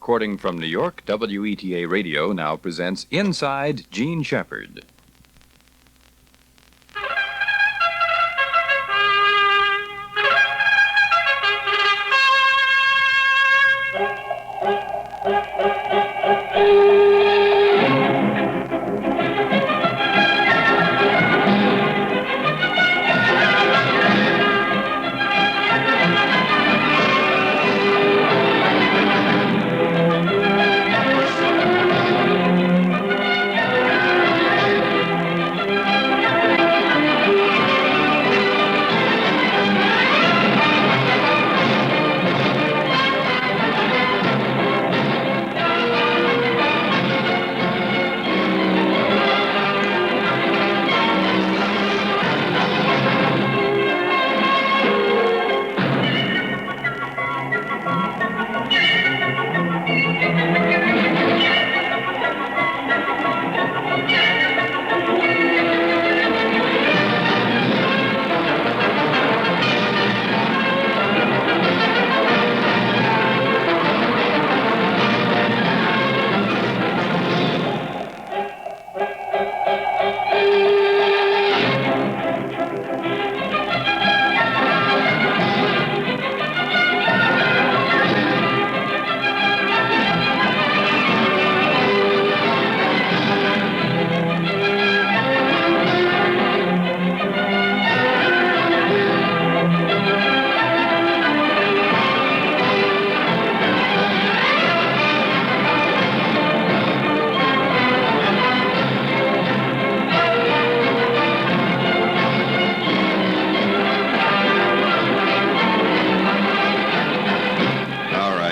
Recording from New York, WETA Radio now presents Inside Gene Shepherd.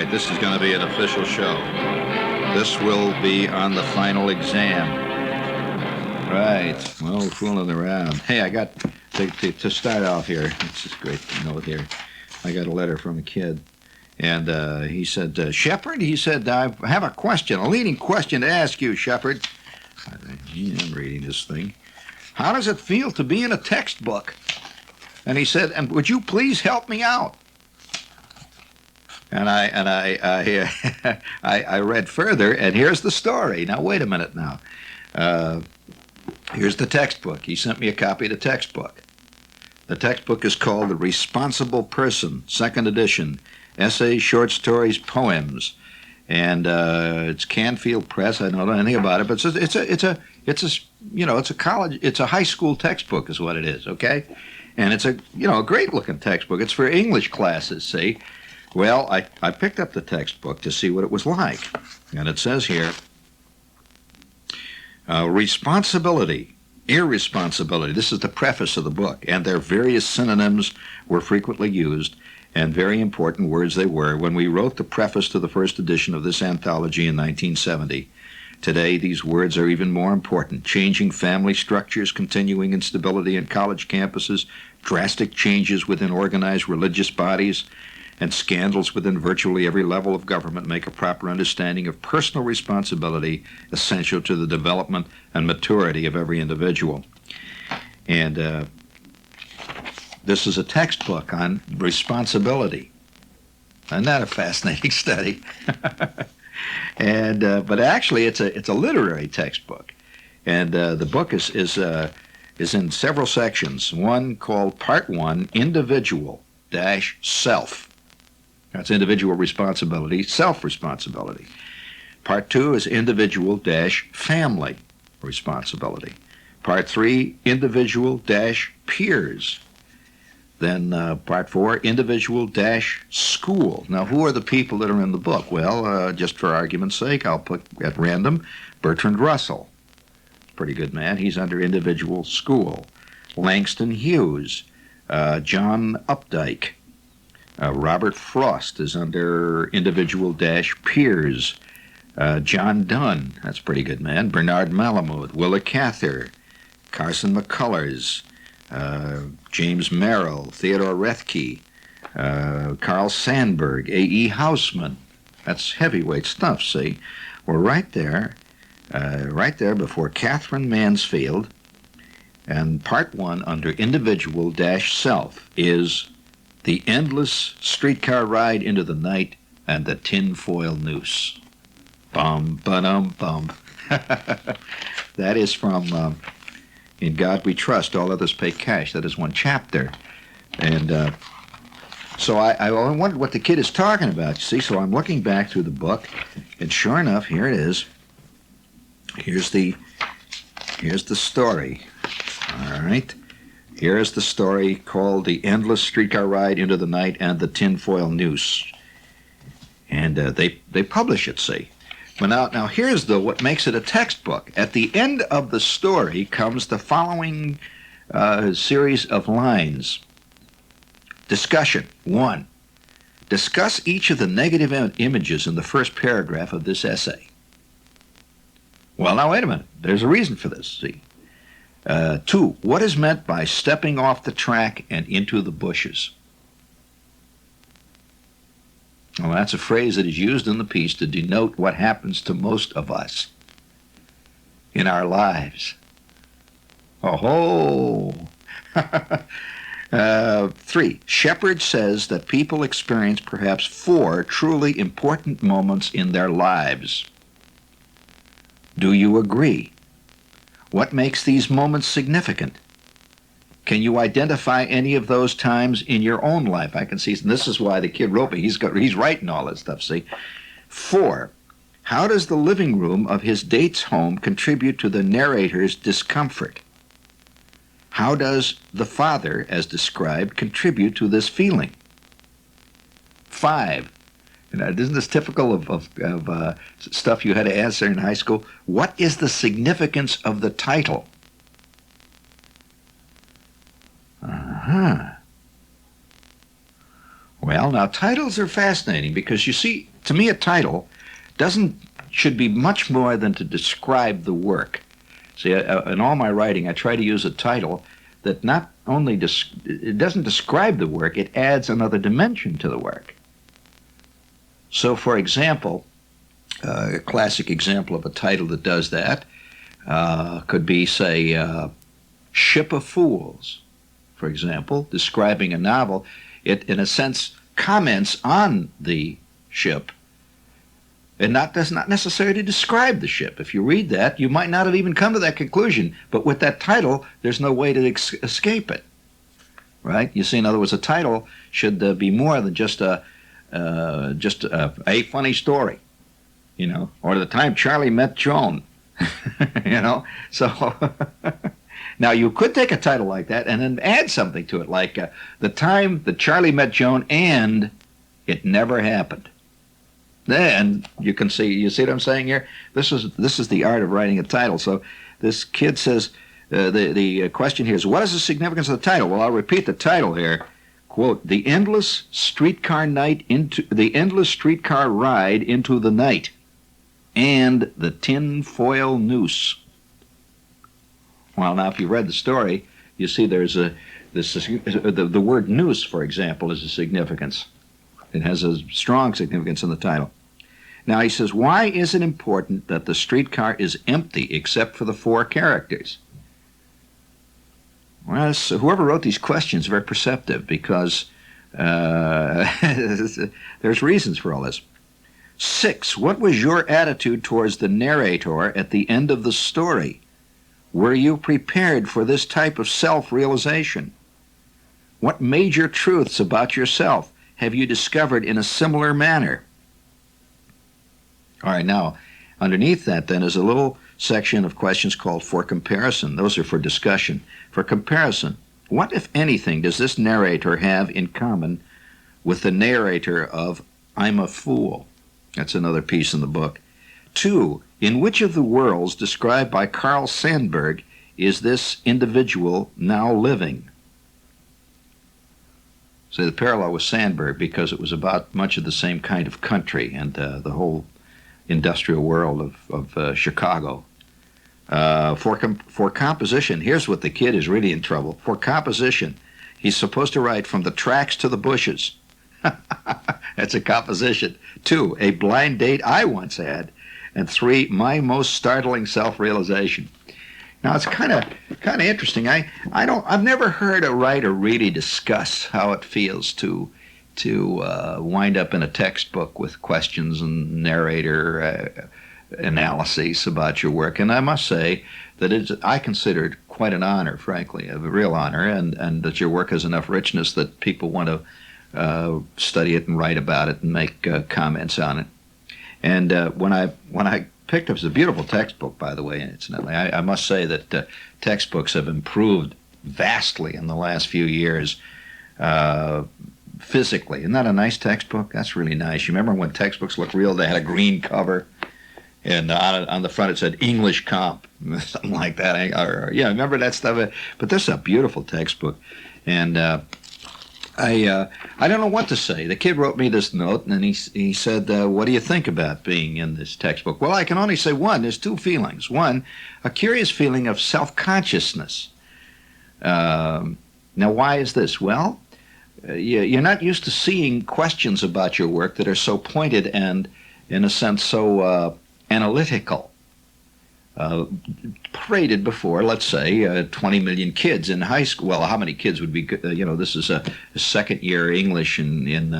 This is going to be an official show. This will be on the final exam. Right. Well, we're fooling around. Hey, I got, to start off here, it's just great note here. I got a letter from a kid, and he said, Shepherd, he said, I have a question, a leading question to ask you, Shepherd. I think, gee, I'm reading this thing. How does it feel to be in a textbook? And he said, and would you please help me out? And I read further, and here's the story. Now, wait a minute now. Here's the textbook. He sent me a copy of the textbook. The textbook is called The Responsible Person, second edition, Essays, Short Stories, Poems. And it's Canfield Press. I don't know anything about it, but it's a college, it's a high school textbook is what it is, okay? And it's a great looking textbook. It's for English classes, see? Well, I picked up the textbook to see what it was like, and it says here, responsibility, irresponsibility. This is the preface of the book, and their various synonyms were frequently used, and very important words they were when we wrote the preface to the first edition of this anthology in 1970. Today, these words are even more important. Changing family structures, continuing instability in college campuses, drastic changes within organized religious bodies, and scandals within virtually every level of government make a proper understanding of personal responsibility essential to the development and maturity of every individual. And this is a textbook on responsibility. Isn't that a fascinating study? And but actually, it's a literary textbook, and the book is in several sections. One called Part 1, Individual-Self. That's individual responsibility, self-responsibility. Part 2 is individual-family responsibility. Part 3, individual-peers. Then Part 4, individual-school. Now, who are the people that are in the book? Well, just for argument's sake, I'll put at random Bertrand Russell. Pretty good man. He's under individual school. Langston Hughes, John Updike. Robert Frost is under individual-peers. John Dunn, that's a pretty good man. Bernard Malamud, Willa Cather, Carson McCullers, James Merrill, Theodore Rethke, Carl Sandburg, A.E. Houseman. That's heavyweight stuff, see? We're right there before Catherine Mansfield. And Part 1 under individual-self is The Endless Streetcar Ride into the Night and the Tinfoil Noose. Bum, ba-dum, bum. That is from In God We Trust, All Others Pay Cash. That is one chapter. And so I wondered what the kid is talking about, you see. So I'm looking back through the book, and sure enough, here it is. Here's the story. All right. Here is the story called The Endless Streetcar Ride into the Night and the Tinfoil Noose. And they publish it, see. But now here's what makes it a textbook. At the end of the story comes the following series of lines. Discussion. 1. Discuss each of the negative images in the first paragraph of this essay. Well, now wait a minute. There's a reason for this, see. 2. What is meant by stepping off the track and into the bushes? Well, that's a phrase that is used in the piece to denote what happens to most of us in our lives. Oh. 3. Shepard says that people experience perhaps 4 truly important moments in their lives. Do you agree? What makes these moments significant? Can you identify any of those times in your own life? I can see, and this is why the kid wrote me. He's writing all that stuff, see? 4. How does the living room of his date's home contribute to the narrator's discomfort? How does the father, as described, contribute to this feeling? 5. Isn't this typical of stuff you had to answer in high school? What is the significance of the title? Well, now titles are fascinating because, you see, to me a title should be much more than to describe the work. See, in all my writing, I try to use a title that not only it doesn't describe the work, it adds another dimension to the work. So, for example, a classic example of a title that does that could be, say, Ship of Fools, for example, describing a novel. It, in a sense, comments on the ship, and does not necessarily describe the ship. If you read that, you might not have even come to that conclusion, but with that title, there's no way to escape it, right? You see, in other words, a title should be more than just a funny story, or the time Charlie met Joan, So now you could take a title like that and then add something to it, like the time that Charlie met Joan and it never happened. Then you see what I'm saying here? This is the art of writing a title. So this kid says the question here is, what is the significance of the title? Well, I'll repeat the title here. Quote, the endless streetcar ride into the night and the Tinfoil Noose. Well, now if you read the story, you see there's the word noose, for example, is a significance. It has a strong significance in the title. Now he says, why is it important that the streetcar is empty except for the 4 characters? Well, whoever wrote these questions is very perceptive because there's reasons for all this. 6, what was your attitude towards the narrator at the end of the story? Were you prepared for this type of self-realization? What major truths about yourself have you discovered in a similar manner? All right, now, underneath that then is a little section of questions called for comparison. Those are for discussion. For comparison, what, if anything, does this narrator have in common with the narrator of I'm a Fool? That's another piece in the book. 2, in which of the worlds described by Carl Sandburg is this individual now living? So the parallel with Sandburg, because it was about much of the same kind of country and the whole industrial world of Chicago. For composition, here's what the kid is really in trouble. For composition, he's supposed to write from the tracks to the bushes. That's a composition. 2, a blind date I once had. And 3, my most startling self-realization. Now it's kind of interesting. I've never heard a writer really discuss how it feels to wind up in a textbook with questions and narrator analyses about your work. And I must say that I consider it quite an honor, frankly, a real honor, and that your work has enough richness that people want to study it and write about it and make comments on it. And when I picked up, it's a beautiful textbook, by the way, incidentally. I must say that textbooks have improved vastly in the last few years physically. Isn't that a nice textbook? That's really nice. You remember when textbooks looked real? They had a green cover, and on the front it said English Comp, something like that. Yeah, remember that stuff? But this is a beautiful textbook, and I don't know what to say. The kid wrote me this note, and he said, what do you think about being in this textbook? Well, I can only say one. There's two feelings. One, a curious feeling of self-consciousness. Now, why is this? Well, you're not used to seeing questions about your work that are so pointed and, in a sense, so analytical. Paraded before, let's say, 20 million kids in high school. Well, how many kids would be? This is a second-year English in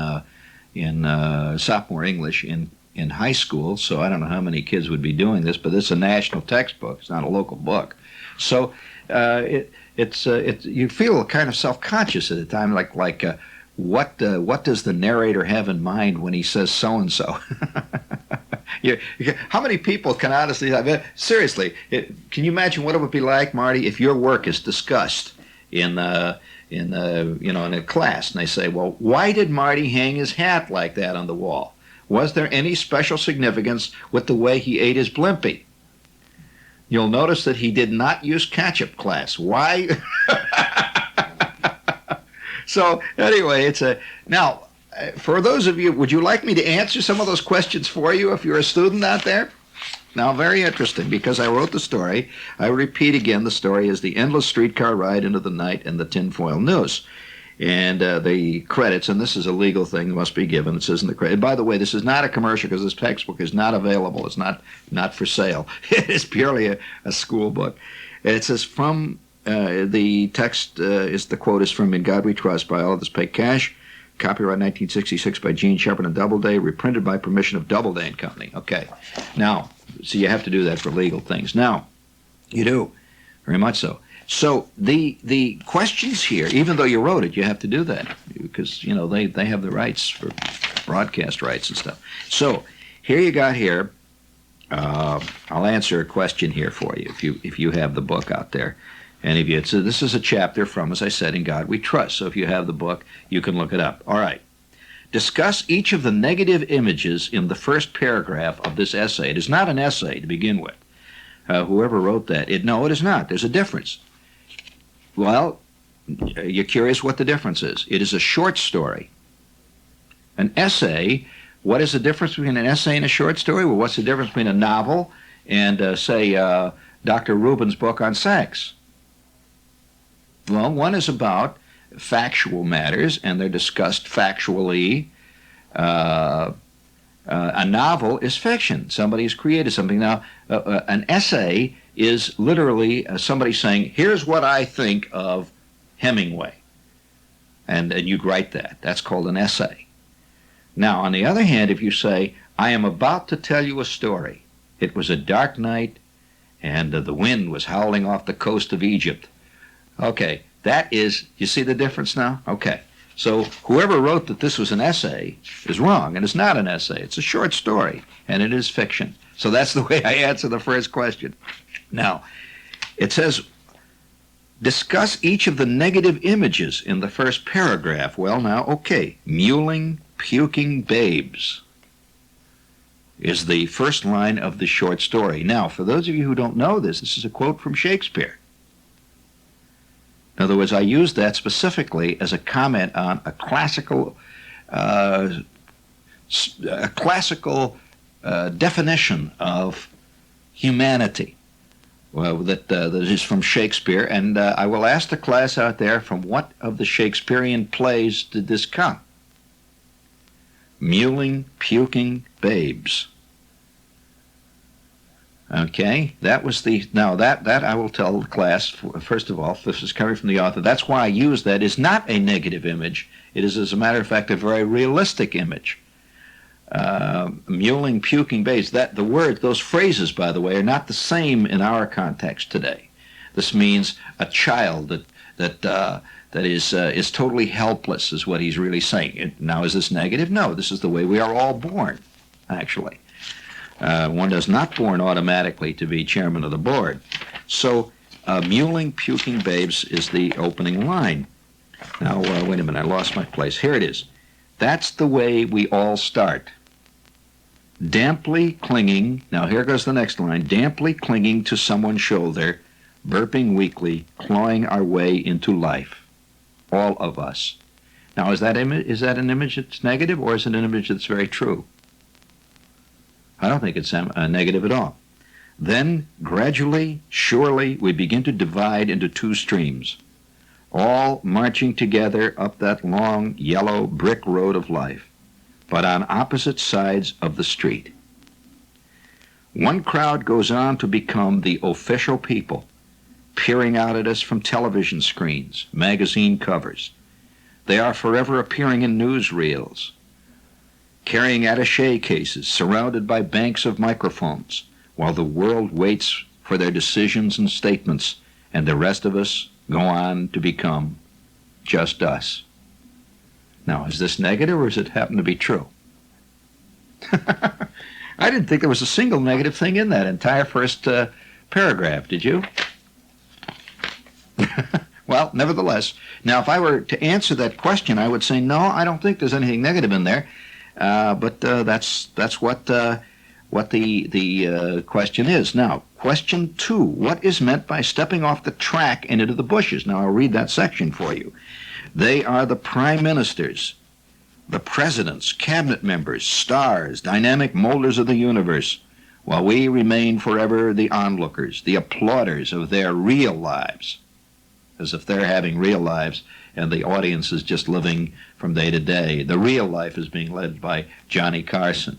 sophomore English in high school. So I don't know how many kids would be doing this, but it's a national textbook. It's not a local book. So you feel kind of self-conscious at the time, like what does the narrator have in mind when he says so and so? How many people can honestly, seriously, can you imagine what it would be like, Marty, if your work is discussed in a class, and they say, well, why did Marty hang his hat like that on the wall? Was there any special significance with the way he ate his blimpie? You'll notice that he did not use ketchup, class. Why? So anyway, now, for those of you, would you like me to answer some of those questions for you if you're a student out there? Now, very interesting, because I wrote the story. I repeat again, the story is The Endless Streetcar Ride into the Night and the Tinfoil Noose. And the credits, and this is a legal thing, must be given. It says in the credit. By the way, this is not a commercial because this textbook is not available. It's not for sale. It is purely a school book. And it says from the text the quote is from In God We Trust by All of Us Pay Cash. Copyright 1966 by Gene Shepard and Doubleday, reprinted by permission of Doubleday and Company. Okay. Now, so you have to do that for legal things. Now, you do. Very much so. So the questions here, even though you wrote it, you have to do that because, they have the rights for broadcast rights and stuff. So here you got here, I'll answer a question here for you if you have the book out there. And so this is a chapter from, as I said, In God We Trust. So if you have the book, you can look it up. All right. Discuss each of the negative images in the first paragraph of this essay. It is not an essay to begin with. Whoever wrote that, no, it is not. There's a difference. Well, you're curious what the difference is. It is a short story. An essay, what is the difference between an essay and a short story? Well, what's the difference between a novel and, say, Dr. Rubin's book on sex? Well, one is about factual matters, and they're discussed factually. A novel is fiction. Somebody has created something. Now, an essay is literally somebody saying, here's what I think of Hemingway. And you'd write that. That's called an essay. Now, on the other hand, if you say, I am about to tell you a story. It was a dark night, and the wind was howling off the coast of Egypt. Okay, that is, you see the difference now? Okay, so whoever wrote that this was an essay is wrong, and it's not an essay. It's a short story, and it is fiction. So that's the way I answer the first question. Now, it says, discuss each of the negative images in the first paragraph. Well, now, okay, mewling, puking babes is the first line of the short story. Now, for those of you who don't know this is a quote from Shakespeare. In other words, I used that specifically as a comment on a classical definition of humanity. Well, that is from Shakespeare, and I will ask the class out there, from what of the Shakespearean plays did this come? Mewling, puking babes. Okay, that was now that I will tell the class, first of all, this is coming from the author, that's why I use that, is not a negative image. It is, as a matter of fact, a very realistic image. Mewling, puking babes, the word, those phrases, by the way, are not the same in our context today. This means a child that is totally helpless, is what he's really saying. Now, is this negative? No, this is the way we are all born, actually. One is not born automatically to be chairman of the board. So, mewling, puking babes is the opening line. Now, wait a minute, I lost my place. Here it is. That's the way we all start. Damply clinging, now here goes the next line, damply clinging to someone's shoulder, burping weakly, clawing our way into life. All of us. Now, is that an image that's negative, or is it an image that's very true? I don't think it's negative at all. Then, gradually, surely, we begin to divide into two streams, all marching together up that long, yellow brick road of life, but on opposite sides of the street. One crowd goes on to become the official people, peering out at us from television screens, magazine covers. They are forever appearing in newsreels, carrying attaché cases, surrounded by banks of microphones, while the world waits for their decisions and statements, and the rest of us go on to become just us. Now, is this negative, or does it happen to be true? I didn't think there was a single negative thing in that entire first paragraph, did you? Well, nevertheless, now if I were to answer that question, I would say, no, I don't think there's anything negative in there. But that's what the question is. Now, question 2, what is meant by stepping off the track and into the bushes? Now, I'll read that section for you. They are the prime ministers, the presidents, cabinet members, stars, dynamic molders of the universe, while we remain forever the onlookers, the applauders of their real lives, as if they're having real lives and the audience is just living from day to day. The real life is being led by Johnny Carson.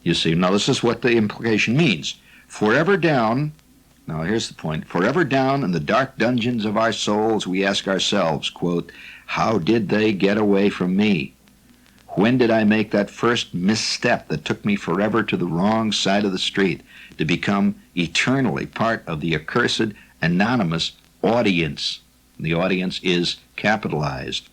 You see, now this is what the implication means. Forever down, now here's the point, forever down in the dark dungeons of our souls, we ask ourselves, quote, how did they get away from me? When did I make that first misstep that took me forever to the wrong side of the street, to become eternally part of the accursed, anonymous audience? The audience is capitalized.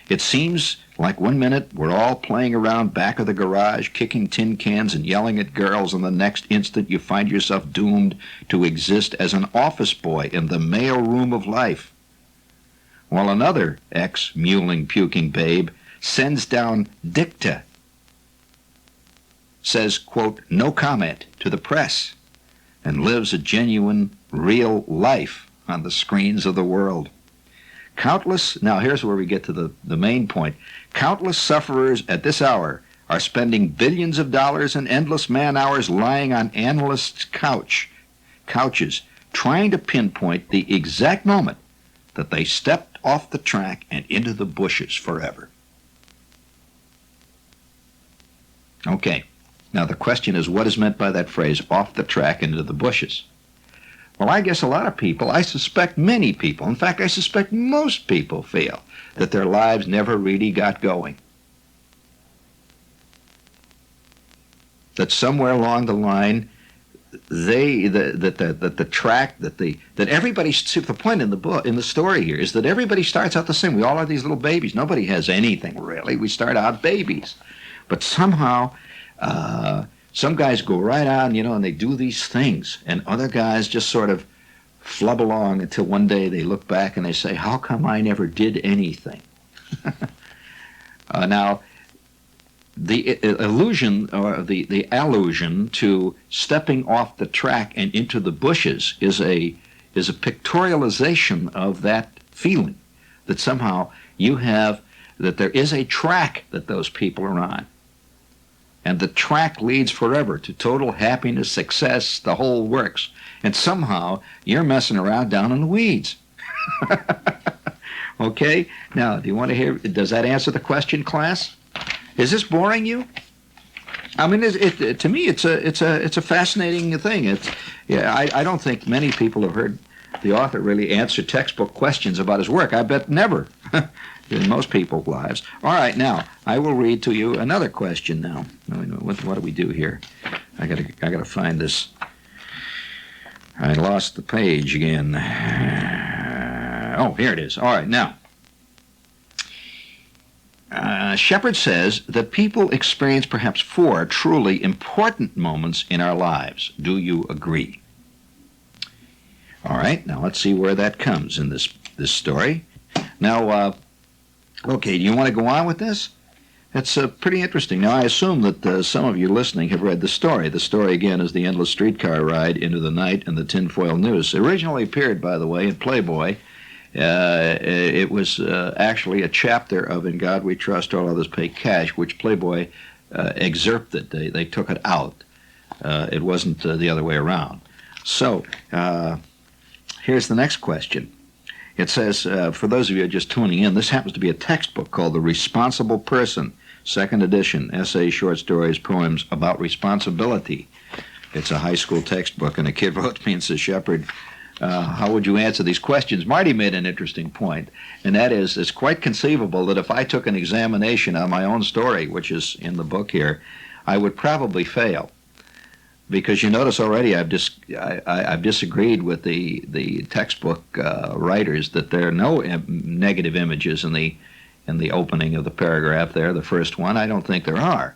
It seems like one minute we're all playing around back of the garage, kicking tin cans and yelling at girls, and the next instant you find yourself doomed to exist as an office boy in the mail room of life. While another ex-mewling, puking babe sends down dicta, says, quote, no comment to the press, and lives a genuine, real life on the screens of the world. Countless, now here's where we get to the main point, countless sufferers at this hour are spending billions of dollars and endless man-hours lying on analysts' couches, trying to pinpoint the exact moment that they stepped off the track and into the bushes forever. Okay, now the question is, what is meant by that phrase, off the track and into the bushes? Well, I guess a lot of people, I suspect many people, in fact, I suspect most people feel that their lives never really got going. That somewhere along the line, the track, that everybody, see, the point in the book, in the story here, is that everybody starts out the same. We all are these little babies. Nobody has anything, really. We start out babies. But somehow, some guys go right on, and they do these things, and other guys just sort of flub along until one day they look back and they say, how come I never did anything? Now, the illusion, or the allusion to stepping off the track and into the bushes is a pictorialization of that feeling, that somehow you have, that there is a track that those people are on. And the track leads forever to total happiness, success, the whole works. And somehow you're messing around down in the weeds. Okay? Now, do you want to hear, does that answer the question, class? Is this boring you? I mean, to me, it's a fascinating thing. I don't think many people have heard the author really answer textbook questions about his work. I bet never in most people's lives. All right, now I will read to you another question. Now, what do we do here? I gotta find this. I lost the page again. Oh, here it is. All right, now. Shepard says that people experience perhaps 4 truly important moments in our lives. Do you agree? All right, now let's see where that comes in this story. Now, okay, do you want to go on with this? It's pretty interesting. Now, I assume that some of you listening have read the story. The story, again, is The Endless Streetcar Ride into the Night and the Tinfoil Noose. It originally appeared, by the way, in Playboy. It was actually a chapter of In God We Trust, All Others Pay Cash, which Playboy excerpted. They took it out. It wasn't the other way around. So, here's the next question. It says, for those of you just tuning in, this happens to be a textbook called The Responsible Person, 2nd edition, essays, short stories, poems about responsibility. It's a high school textbook, and a kid wrote me and says, Shepard, how would you answer these questions? Marty made an interesting point, and that is, it's quite conceivable that if I took an examination on my own story, which is in the book here, I would probably fail. Because you notice already I've disagreed with the textbook writers that there are no negative images in the opening of the paragraph there, the first one. I don't think there are.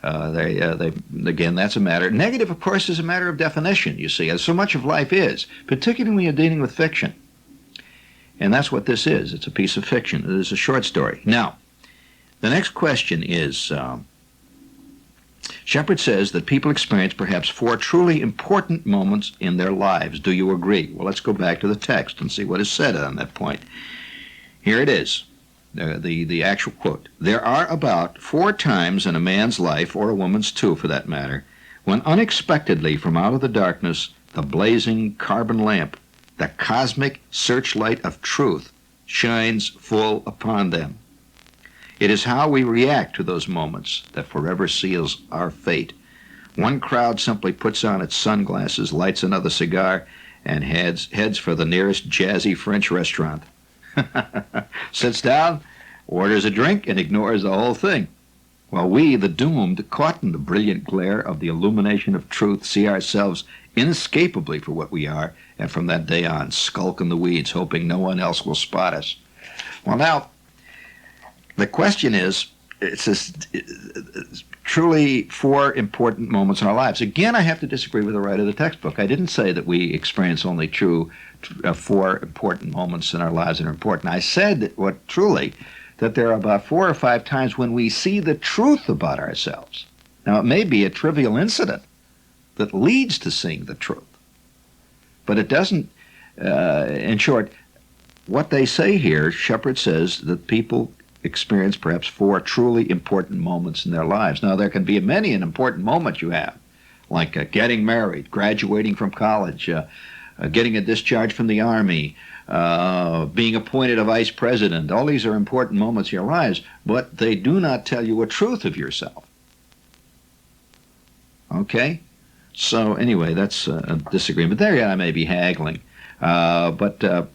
Again, that's a matter. Negative, of course, is a matter of definition, you see, as so much of life is, particularly when you're dealing with fiction. And that's what this is. It's a piece of fiction. It is a short story. Now, the next question is, Shepard says that people experience perhaps 4 truly important moments in their lives. Do you agree? Well, let's go back to the text and see what is said on that point. Here it is. The actual quote. There are about 4 times in a man's life, or a woman's too for that matter, when unexpectedly from out of the darkness, the blazing carbon lamp, the cosmic searchlight of truth, shines full upon them. It is how we react to those moments that forever seals our fate. One crowd simply puts on its sunglasses, lights another cigar, and heads for the nearest jazzy French restaurant. Sits down, orders a drink, and ignores the whole thing. While we, the doomed, caught in the brilliant glare of the illumination of truth, see ourselves inescapably for what we are, and from that day on skulk in the weeds, hoping no one else will spot us. Well, now, the question is, it's truly 4 important moments in our lives. Again, I have to disagree with the writer of the textbook. I didn't say that we experience only 4 important moments in our lives that are important. I said that there are about 4 or 5 times when we see the truth about ourselves. Now, it may be a trivial incident that leads to seeing the truth, but it doesn't, in short, what they say here, Shepard says that people experience perhaps 4 truly important moments in their lives. Now, there can be many an important moment you have, like getting married, graduating from college, getting a discharge from the Army, being appointed a vice president. All these are important moments in your lives, but they do not tell you a truth of yourself. Okay? So anyway, that's a disagreement. There I may be haggling. But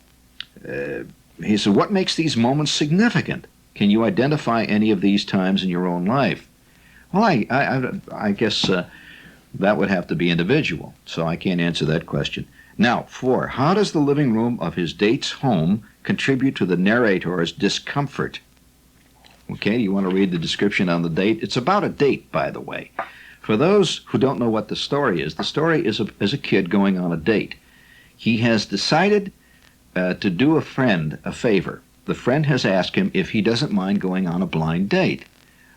he said, what makes these moments significant? Can you identify any of these times in your own life? Well, I guess that would have to be individual, so I can't answer that question. Now, 4, how does the living room of his date's home contribute to the narrator's discomfort? Okay, you want to read the description on the date? It's about a date, by the way. For those who don't know what the story is a kid going on a date. He has decided to do a friend a favor. The friend has asked him if he doesn't mind going on a blind date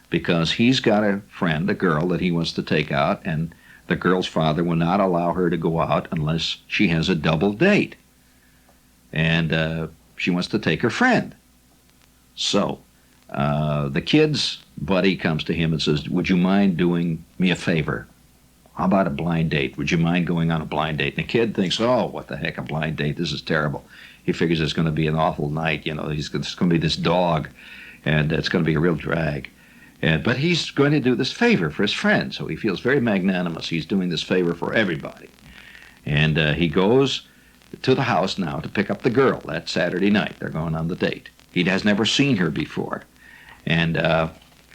because he's got a friend, a girl, that he wants to take out, and the girl's father will not allow her to go out unless she has a double date. And she wants to take her friend. So the kid's buddy comes to him and says, would you mind doing me a favor? How about a blind date? Would you mind going on a blind date? And the kid thinks, oh, what the heck, a blind date? This is terrible. He figures it's going to be an awful night. You know, it's going to be this dog, and it's going to be a real drag. But he's going to do this favor for his friend, so he feels very magnanimous. He's doing this favor for everybody. And he goes to the house now to pick up the girl that Saturday night. They're going on the date. He has never seen her before. And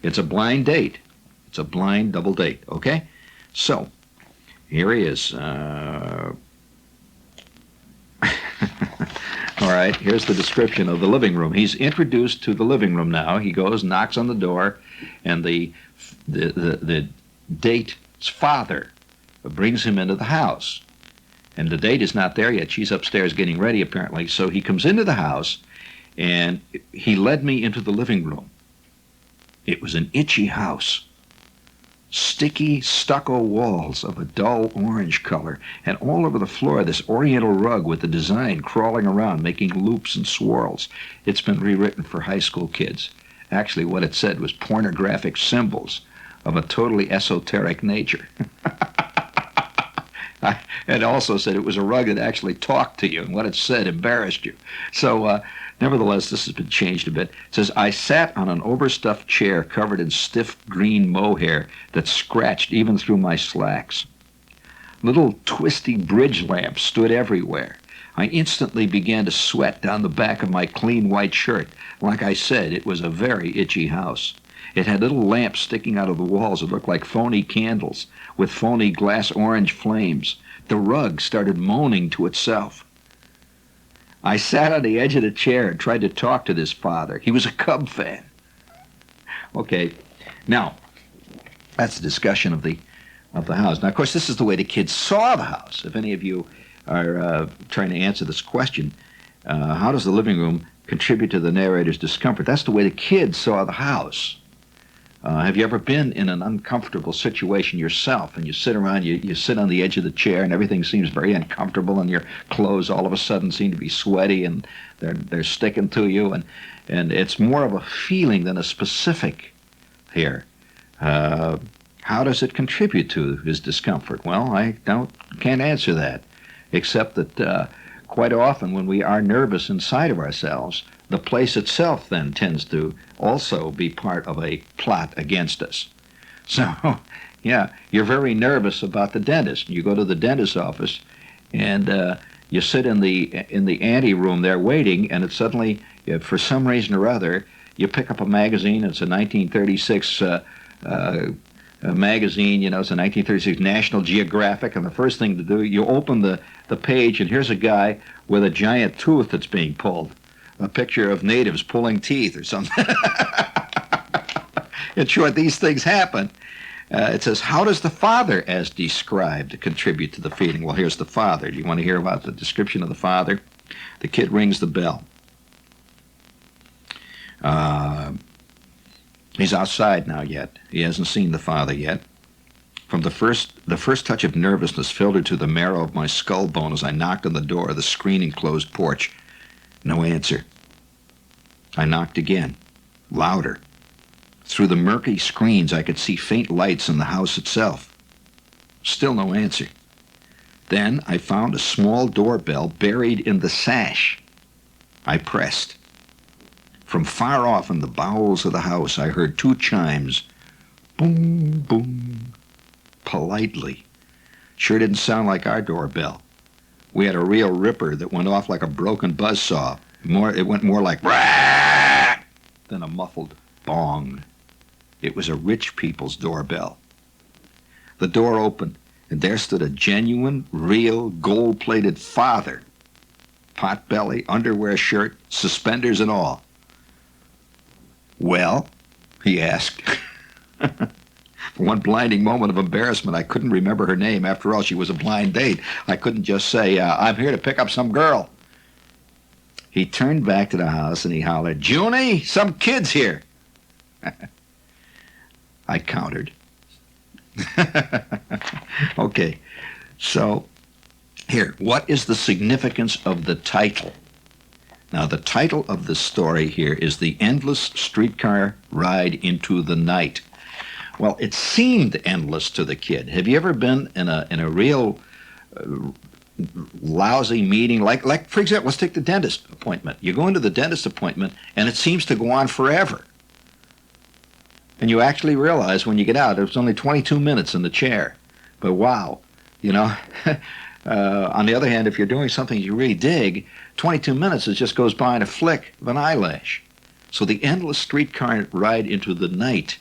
it's a blind date. It's a blind double date, okay? So, here he is. All right, here's the description of the living room. He's introduced to the living room now. He goes, knocks on the door, and the date's father brings him into the house. And the date is not there yet. She's upstairs getting ready, apparently. So he comes into the house, and he led me into the living room. It was an itchy house. Sticky stucco walls of a dull orange color, and all over the floor this oriental rug with the design crawling around, making loops and swirls. It's been rewritten for high school kids. Actually, what it said was pornographic symbols of a totally esoteric nature. It also said it was a rug that actually talked to you, and what it said embarrassed you. So, nevertheless, this has been changed a bit. It says, I sat on an overstuffed chair covered in stiff green mohair that scratched even through my slacks. Little twisty bridge lamps stood everywhere. I instantly began to sweat down the back of my clean white shirt. Like I said, it was a very itchy house. It had little lamps sticking out of the walls that looked like phony candles with phony glass orange flames. The rug started moaning to itself. I sat on the edge of the chair and tried to talk to this father. He was a Cub fan. Okay, now, that's a discussion of the house. Now, of course, this is the way the kids saw the house. If any of you are trying to answer this question, how does the living room contribute to the narrator's discomfort? That's the way the kids saw the house. Have you ever been in an uncomfortable situation yourself, and you sit around, you sit on the edge of the chair, and everything seems very uncomfortable, and your clothes all of a sudden seem to be sweaty, and they're sticking to you, and it's more of a feeling than a specific here. How does it contribute to his discomfort? Well, I can't answer that, except that quite often when we are nervous inside of ourselves, the place itself then tends to also be part of a plot against us. So, yeah, you're very nervous about the dentist. You go to the dentist's office, and you sit in the ante room there waiting, and it suddenly, for some reason or other, you pick up a magazine. It's a 1936 magazine. You know, it's a 1936 National Geographic, and the first thing to do, you open the page, and here's a guy with a giant tooth that's being pulled. A picture of natives pulling teeth or something. In short, these things happen. It says, how does the father, as described, contribute to the feeling? Well, here's the father. Do you want to hear about the description of the father? The kid rings the bell. He's outside now yet. He hasn't seen the father yet. From the first touch of nervousness filtered to the marrow of my skull bone as I knocked on the door of the screen-enclosed porch. No answer. I knocked again, louder. Through the murky screens, I could see faint lights in the house itself. Still no answer. Then I found a small doorbell buried in the sash. I pressed. From far off in the bowels of the house, I heard two chimes. Boom, boom, politely. Sure didn't sound like our doorbell. We had a real ripper that went off like a broken buzzsaw. It went more like rah than a muffled bong. It was a rich people's doorbell. The door opened, and there stood a genuine, real, gold-plated father. Potbelly, underwear shirt, suspenders and all. Well, he asked. For one blinding moment of embarrassment, I couldn't remember her name. After all, she was a blind date. I couldn't just say, I'm here to pick up some girl. He turned back to the house and he hollered, Junie, some kid's here. I countered. Okay, so here, what is the significance of the title? Now, the title of the story here is The Endless Streetcar Ride into the Night. Well, it seemed endless to the kid. Have you ever been in a real lousy meeting? Like, for example, let's take the dentist appointment. You go into the dentist appointment, and it seems to go on forever. And you actually realize when you get out, it was only 22 minutes in the chair. But wow, you know, on the other hand, if you're doing something you really dig, 22 minutes, it just goes by in a flick of an eyelash. So the endless streetcar ride into the night,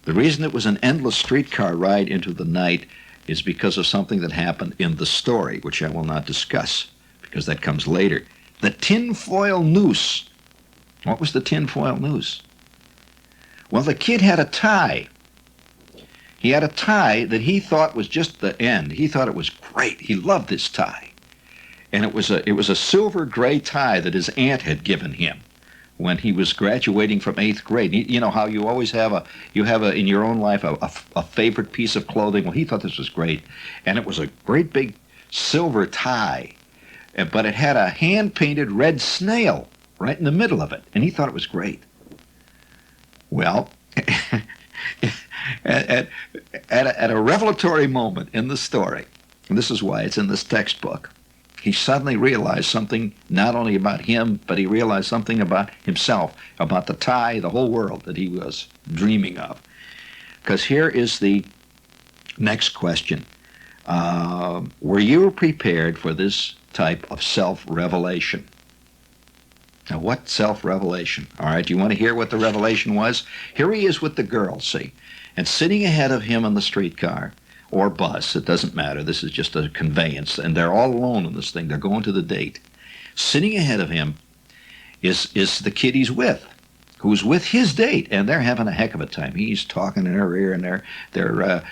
the reason it was an endless streetcar ride into the night is because of something that happened in the story, which I will not discuss, because that comes later. The Tinfoil Noose. What was the Tinfoil Noose? Well, the kid had a tie. He had a tie that he thought was just the end. He thought it was great. He loved this tie. And it was a silver gray tie that his aunt had given him when he was graduating from 8th grade. You know how you always have in your own life a favorite piece of clothing. Well, he thought this was great. And it was a great big silver tie. But it had a hand-painted red snail right in the middle of it. And he thought it was great. Well, at a revelatory moment in the story, and this is why it's in this textbook, he suddenly realized something not only about him, but he realized something about himself, about the tie, the whole world that he was dreaming of. Because here is the next question. Were you prepared for this type of self-revelation? Now, what self-revelation? All right, do you want to hear what the revelation was? Here he is with the girl, see, and sitting ahead of him on the streetcar or bus, it doesn't matter, this is just a conveyance, and they're all alone in this thing, they're going to the date. Sitting ahead of him is the kid he's with, who's with his date, and they're having a heck of a time. He's talking in her ear, and they're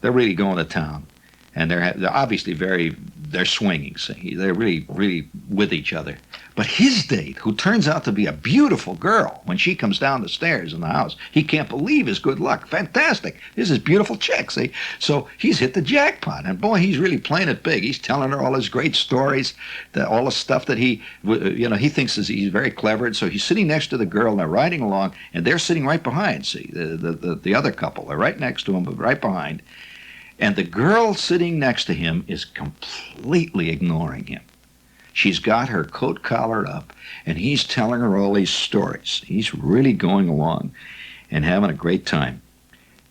really going to town. And they're obviously they're swinging, see. They're really with each other. But his date, who turns out to be a beautiful girl, when she comes down the stairs in the house, he can't believe his good luck. Fantastic. This is beautiful chick, see. So he's hit the jackpot. And boy, he's really playing it big. He's telling her all his great stories, all the stuff that he thinks he's very clever. And so he's sitting next to the girl, and they're riding along, and they're sitting right behind, see, the other couple. They're right next to him, but right behind. And the girl sitting next to him is completely ignoring him. She's got her coat collar up, and he's telling her all these stories. He's really going along and having a great time.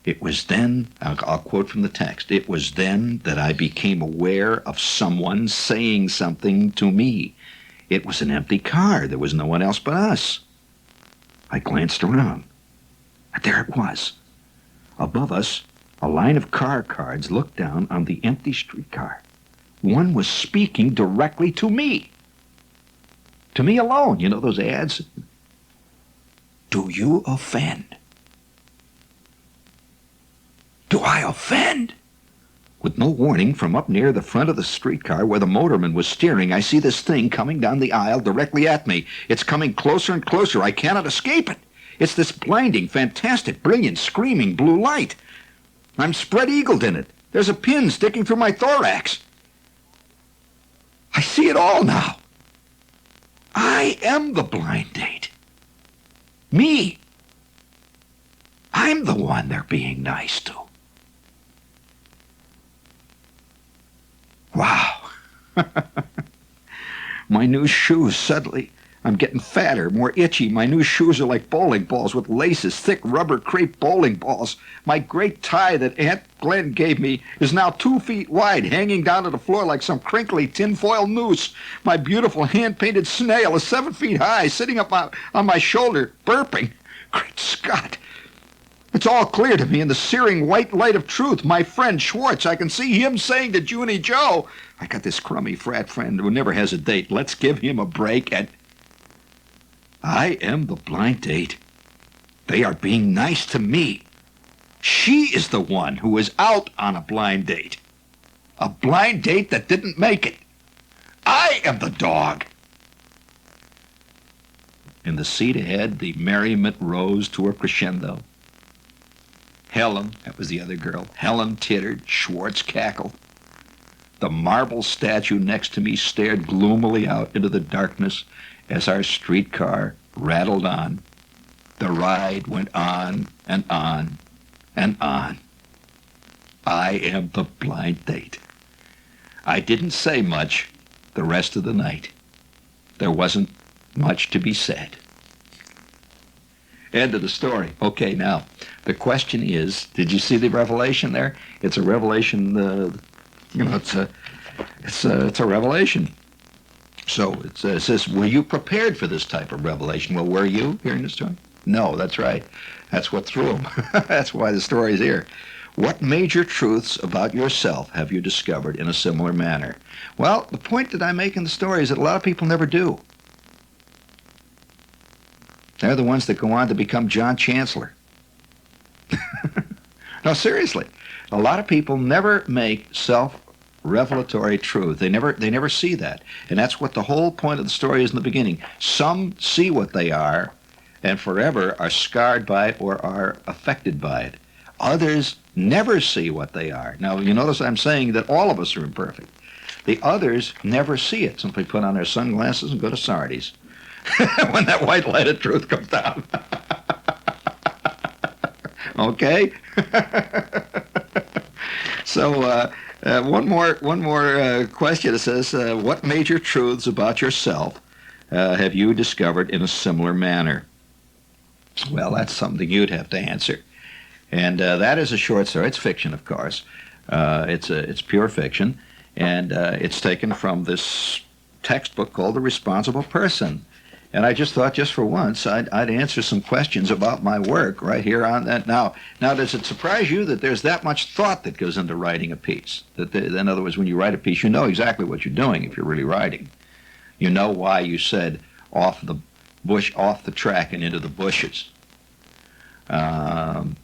It was then, I'll quote from the text, "It was then that I became aware of someone saying something to me. It was an empty car. There was no one else but us. I glanced around. There it was. Above us, a line of car cards looked down on the empty streetcar. One was speaking directly to me. To me alone. You know those ads? Do you offend? Do I offend? With no warning, from up near the front of the streetcar where the motorman was steering, I see this thing coming down the aisle directly at me. It's coming closer and closer. I cannot escape it. It's this blinding, fantastic, brilliant, screaming blue light. I'm spread-eagled in it. There's a pin sticking through my thorax. I see it all now. I am the blind date. Me. I'm the one they're being nice to. Wow. My new shoes suddenly... I'm getting fatter, more itchy. My new shoes are like bowling balls with laces, thick rubber crepe bowling balls. My great tie that Aunt Glenn gave me is now 2 feet wide, hanging down to the floor like some crinkly tinfoil noose. My beautiful hand-painted snail is 7 feet high, sitting up on my shoulder, burping. Great Scott! It's all clear to me in the searing white light of truth. My friend Schwartz, I can see him saying to Junie Joe, I got this crummy frat friend who never has a date. Let's give him a break. And I am the blind date. They are being nice to me. She is the one who is out on a blind date. A blind date that didn't make it. I am the dog. In the seat ahead, the merriment rose to a crescendo. Helen, that was the other girl, Helen tittered, Schwartz cackled. The marble statue next to me stared gloomily out into the darkness as our streetcar rattled on. The ride went on and on and on. I am the blind date. I didn't say much the rest of the night. There wasn't much to be said. End of the story. Okay, now, the question is, did you see the revelation there? It's a revelation, it's a revelation. So it says, were you prepared for this type of revelation? Well, were you hearing the story? No, that's right. That's what threw him. That's why the story's here. What major truths about yourself have you discovered in a similar manner? Well, the point that I make in the story is that a lot of people never do. They're the ones that go on to become John Chancellor. No, seriously. A lot of people never make self-revelatory truth. They never see that. And that's what the whole point of the story is in the beginning. Some see what they are and forever are scarred by it or are affected by it. Others never see what they are. Now, you notice I'm saying that all of us are imperfect. The others never see it. Simply put on their sunglasses and go to Sardi's. When that white light of truth comes down. Okay? So, one more question. It says, what major truths about yourself have you discovered in a similar manner? Well, that's something you'd have to answer. And that is a short story. It's fiction, of course. It's pure fiction. And it's taken from this textbook called The Responsible Person. And I just thought, just for once, I'd answer some questions about my work right here on that. Now, does it surprise you that there's that much thought that goes into writing a piece? In other words, when you write a piece, you know exactly what you're doing if you're really writing. You know why you said off the track and into the bushes. And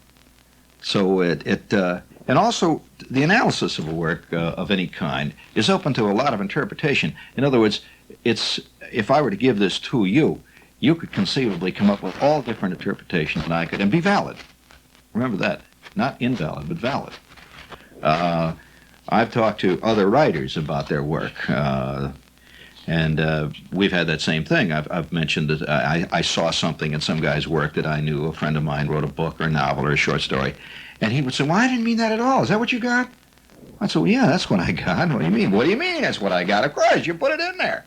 also, the analysis of a work of any kind is open to a lot of interpretation. In other words, if I were to give this to you, you could conceivably come up with all different interpretations than I could, and be valid. Remember that. Not invalid, but valid. I've talked to other writers about their work, and we've had that same thing. I've mentioned that I saw something in some guy's work that I knew. A friend of mine wrote a book or a novel or a short story, and he would say, well, I didn't mean that at all. Is that what you got? I said, well, yeah, that's what I got. What do you mean? What do you mean that's what I got? Of course, you put it in there.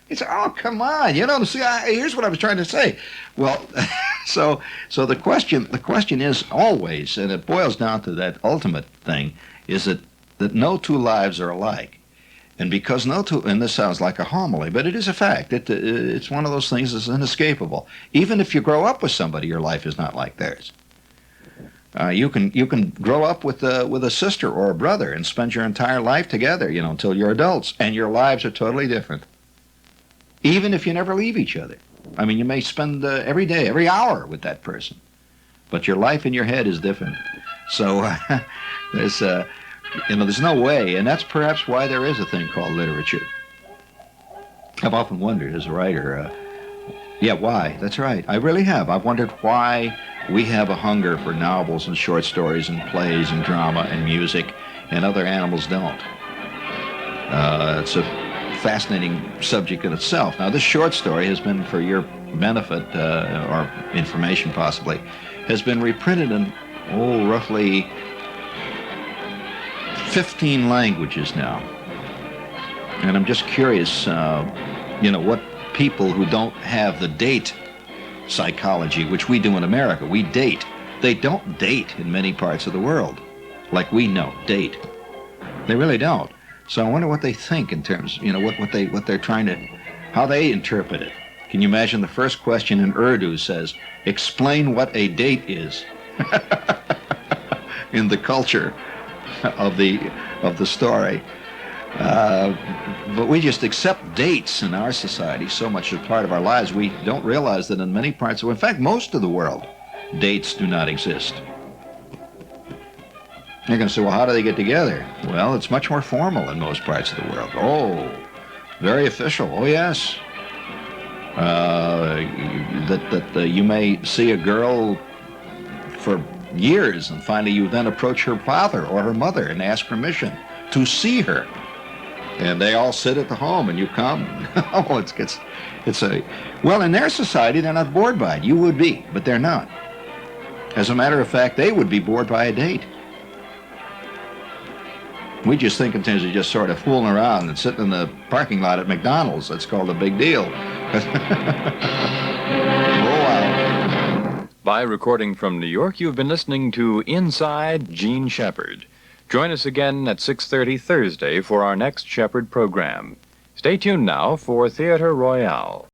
He said, oh, come on. See, here's what I was trying to say. Well, so the question is always, and it boils down to that ultimate thing, is that no two lives are alike. And because and this sounds like a homily, but it is a fact. It's one of those things that's inescapable. Even if you grow up with somebody, your life is not like theirs. You can grow up with a sister or a brother and spend your entire life together, until you're adults, and your lives are totally different. Even if you never leave each other. I mean, you may spend every day, every hour with that person, but your life in your head is different. So there's no way, and that's perhaps why there is a thing called literature. I've often wondered as a writer, why? That's right. I really have. I've wondered why we have a hunger for novels and short stories and plays and drama and music, and other animals don't. It's a fascinating subject in itself. Now, this short story has been, for your benefit, or information possibly, has been reprinted in, roughly 15 languages now. And I'm just curious, what people who don't have the date psychology, which we do in America, we date. They don't date in many parts of the world, like we date. They really don't. So I wonder what they think in terms, what they're trying to, how they interpret it. Can you imagine the first question in Urdu says, explain what a date is in the culture of the story. But we just accept dates in our society so much as part of our lives, we don't realize that in many parts in fact, most of the world, dates do not exist. You're going to say, well, how do they get together? Well, it's much more formal in most parts of the world. Oh, very official. Oh, yes. You may see a girl for years, and finally you then approach her father or her mother and ask permission to see her. And they all sit at the home, and you come. Well, in their society, they're not bored by it. You would be, but they're not. As a matter of fact, they would be bored by a date. We just think in terms of just sort of fooling around and sitting in the parking lot at McDonald's. That's called a big deal. Oh, wow. By recording from New York, you've been listening to Inside Gene Shepherd. Join us again at 6:30 Thursday for our next Shepherd program. Stay tuned now for Theatre Royale.